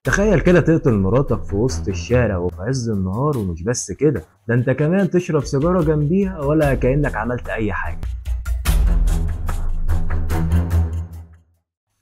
تخيل كده تقتل مراتك في وسط الشارع وفي عز النهار، ومش بس كده، ده انت كمان تشرب سيجارة جنبيها ولا كأنك عملت اي حاجة.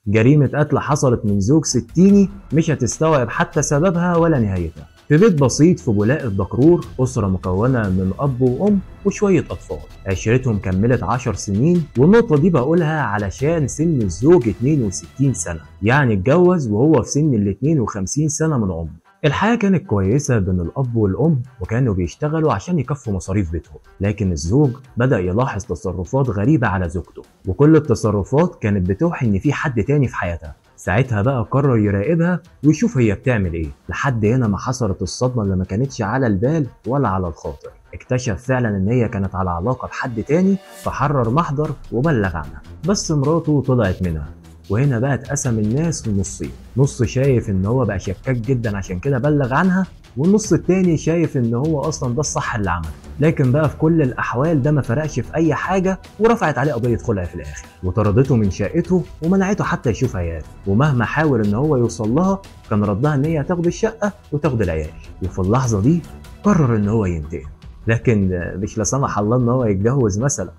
جريمة قتل حصلت من زوج ستيني مش هتستوعب حتى سببها ولا نهايتها. في بيت بسيط في بولاق الدكرور، أسرة مكونة من أب وأم وشوية أطفال، عشرتهم كملت 10 سنين، والنقطة دي بقولها علشان سن الزوج 62 سنة، يعني اتجوز وهو في سن ال 52 سنة من عمره. الحياة كانت كويسة بين الأب والأم، وكانوا بيشتغلوا عشان يكفوا مصاريف بيتهم، لكن الزوج بدأ يلاحظ تصرفات غريبة على زوجته، وكل التصرفات كانت بتوحي إن في حد تاني في حياتها. ساعتها بقى قرر يراقبها ويشوف هي بتعمل إيه، لحد هنا ما حصلت الصدمة اللي ما كانتش على البال ولا على الخاطر. اكتشف فعلا إن هي كانت على علاقة بحد تاني، فحرر محضر وبلغ عنها، بس مراته طلعت منها. وهنا بقى اتقسم الناس لنصين، نص شايف ان هو بقى شكاك جدا عشان كده بلغ عنها، والنص التاني شايف ان هو اصلا ده الصح اللي عمله. لكن بقى في كل الاحوال ده ما فرقش في اي حاجه، ورفعت عليه قضيه خلع في الاخر، وطردته من شقته ومنعته حتى يشوف عياله، ومهما حاول ان هو يوصل لها كان ردها ان هي تاخد الشقه وتاخد العيال. وفي اللحظه دي قرر ان هو ينتقم، لكن مش لا سمح الله ان هو يتجوز مثلا،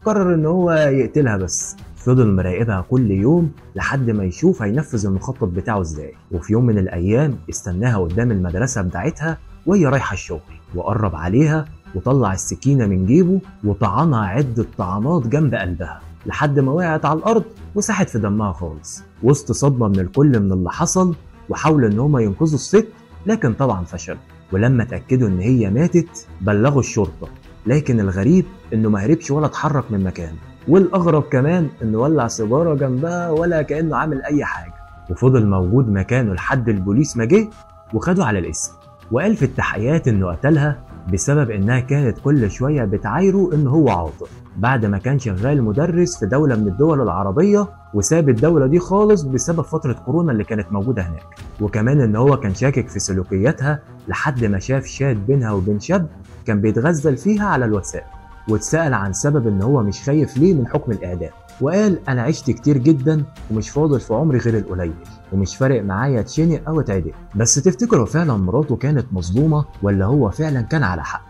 قرر ان هو يقتلها بس. فضل مراقبها كل يوم لحد ما يشوف هينفذ المخطط بتاعه ازاي. وفي يوم من الايام استناها قدام المدرسه بتاعتها وهي رايحه الشغل، وقرب عليها وطلع السكينه من جيبه وطعنها عده طعنات جنب قلبها لحد ما وقعت على الارض وساحت في دمها خالص. وسط صدمه من الكل من اللي حصل، وحاولوا ان هم ينقذوا الست، لكن طبعا فشلوا. ولما اتاكدوا ان هي ماتت بلغوا الشرطه، لكن الغريب انه ما هربش ولا اتحرك من مكانه، والاغرب كمان انه ولع سيجاره جنبها ولا كانه عامل اي حاجه، وفضل موجود مكانه لحد البوليس ما جه وخده على الاسم. وقال في التحقيقات انه قتلها بسبب انها كانت كل شويه بتعايره ان هو عاطل، بعد ما كان شغال مدرس في دوله من الدول العربيه وساب الدوله دي خالص بسبب فتره كورونا اللي كانت موجوده هناك. وكمان ان هو كان شاكك في سلوكياتها لحد ما شاف شات بينها وبين شاب كان بيتغزل فيها على الواتساب، واتسأل عن سبب ان هو مش خايف ليه من حكم الاعدام، وقال انا عشت كتير جدا ومش فاضل في عمري غير القليل، ومش فارق معايا اتشنق او اتعدم. بس تفتكروا فعلا مراته كانت مظلومه ولا هو فعلا كان على حق؟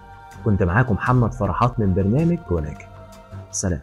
كنت معاكم محمد فرحات من برنامج وناجي. سلام.